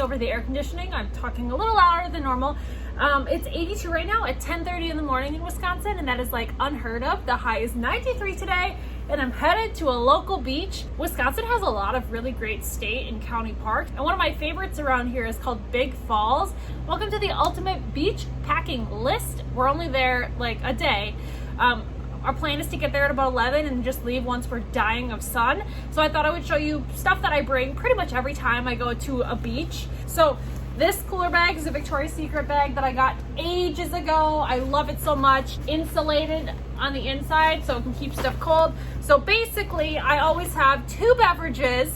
over the air conditioning. I'm talking a little louder than normal. It's 82 right now at 10:30 in the morning in Wisconsin, and that is like unheard of. The high is 93 today, and I'm headed to a local beach. Wisconsin has a lot of really great state and county parks, and one of my favorites around here is called Big Falls. Welcome to the ultimate beach packing list. We're only there like a day. Our plan is to get there at about 11 and just leave once we're dying of sun. So I thought I would show you stuff that I bring pretty much every time I go to a beach. So this cooler bag is a Victoria's Secret bag that I got ages ago. I love it so much. Insulated on the inside so it can keep stuff cold. So basically I always have 2 beverages,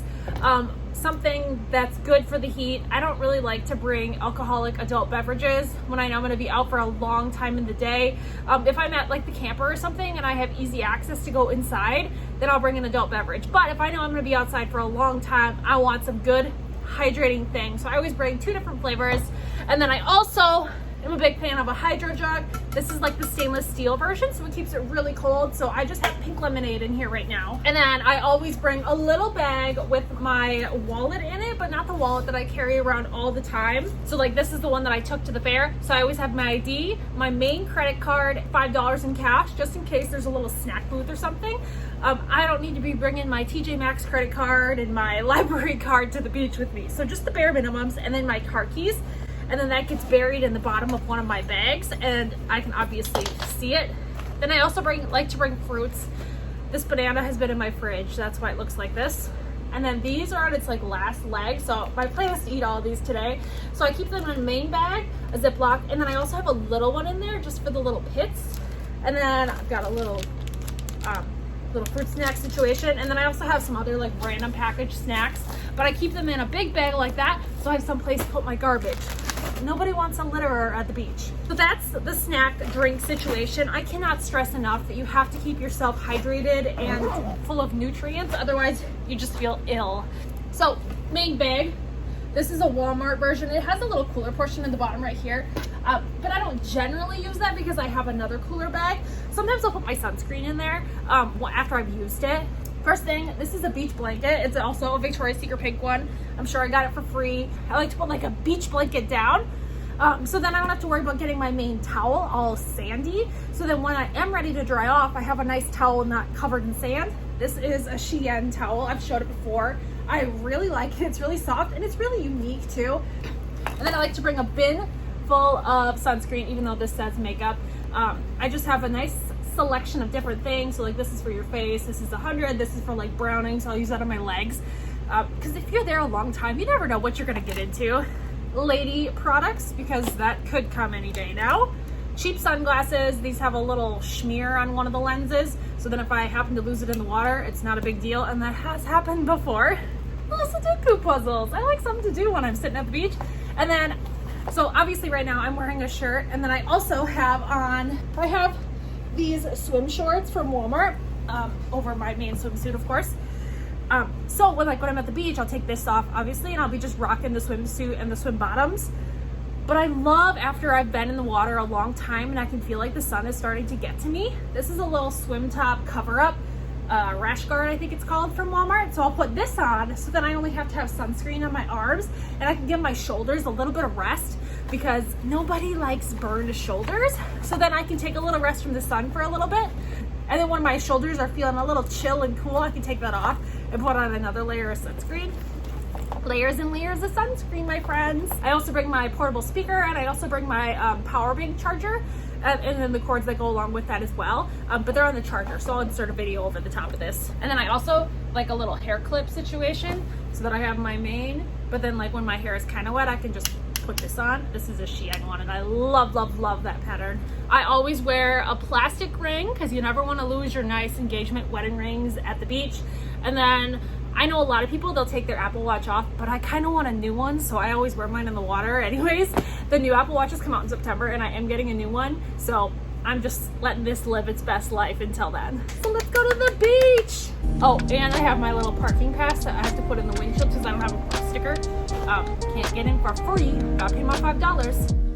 something that's good for the heat. I don't really like to bring alcoholic adult beverages when I know I'm going to be out for a long time in the day. If I'm at like the camper or something and I have easy access to go inside, then I'll bring an adult beverage. But if I know I'm going to be outside for a long time, I want some good hydrating thing. So I always bring 2 different flavors. And then I also am a big fan of a hydro jug. This is like the stainless steel version, so it keeps it really cold. So I just have pink lemonade in here right now. And then I always bring a little bag with my wallet in it, but not the wallet that I carry around all the time. So like this is the one that I took to the fair. So I always have my ID, my main credit card, $5 in cash, just in case there's a little snack booth or something. I don't need to be bringing my TJ Maxx credit card and my library card to the beach with me. So just the bare minimums, and then my car keys. And then that gets buried in the bottom of one of my bags and I can obviously see it. Then I also like to bring fruits. This banana has been in my fridge. That's why it looks like this. And then these are on its like last leg. So my plan is to eat all of these today. So I keep them in a main bag, a Ziploc, and then I also have a little one in there just for the little pits. And then I've got a little fruit snack situation. And then I also have some other like random packaged snacks, but I keep them in a big bag like that so I have some place to put my garbage. Nobody wants a litterer at the beach. So that's the snack drink situation. I cannot stress enough that you have to keep yourself hydrated and full of nutrients, otherwise you just feel ill. So main bag, this is a Walmart version. It has a little cooler portion in the bottom right here, but I don't generally use that because I have another cooler bag. Sometimes I'll put my sunscreen in there after I've used it. First thing, this is a beach blanket. It's also a Victoria's Secret pink one. I'm sure I got it for free. I like to put like a beach blanket down. So then I don't have to worry about getting my main towel all sandy. So then when I am ready to dry off, I have a nice towel not covered in sand. This is a Shein towel. I've showed it before. I really like it. It's really soft and it's really unique too. And then I like to bring a bin full of sunscreen, even though this says makeup. I just have a nice selection of different things. So like this is for your face, this is 100, this is for like browning, so I'll use that on my legs. Because if you're there a long time, you never know what you're gonna get into. Lady products, because that could come any day now. Cheap sunglasses. These have a little smear on one of the lenses, so then if I happen to lose it in the water, it's not a big deal, and that has happened before. Little Sudoku puzzles. I like something to do when I'm sitting at the beach. And then, so obviously right now I'm wearing a shirt, and then I also have on, I have these swim shorts from Walmart over my main swimsuit, of course. So when I'm at the beach, I'll take this off obviously, and I'll be just rocking the swimsuit and the swim bottoms. But I love after I've been in the water a long time and I can feel like the sun is starting to get to me. This is a little swim top cover up, rash guard I think it's called, from Walmart. So I'll put this on so then I only have to have sunscreen on my arms, and I can give my shoulders a little bit of rest because nobody likes burned shoulders. So then I can take a little rest from the sun for a little bit. And then when my shoulders are feeling a little chill and cool, I can take that off and put on another layer of sunscreen. Layers and layers of sunscreen, my friends. I also bring my portable speaker, and I also bring my power bank charger, and then the cords that go along with that as well. But they're on the charger, so I'll insert a video over the top of this. And then I also like a little hair clip situation so that I have my main, but then like when my hair is kind of wet, I can just put this on. This is a Shein one, and I love, love, love that pattern. I always wear a plastic ring because you never want to lose your nice engagement wedding rings at the beach. And then I know a lot of people, they'll take their Apple Watch off, but I kind of want a new one, so I always wear mine in the water anyways. The new Apple Watches come out in September, and I am getting a new one, so I'm just letting this live its best life until then. So let's go to the beach. Oh, and I have my little parking pass that I have to put in the windshield because I don't have a sticker. Can't get in for free. Gotta pay my $5.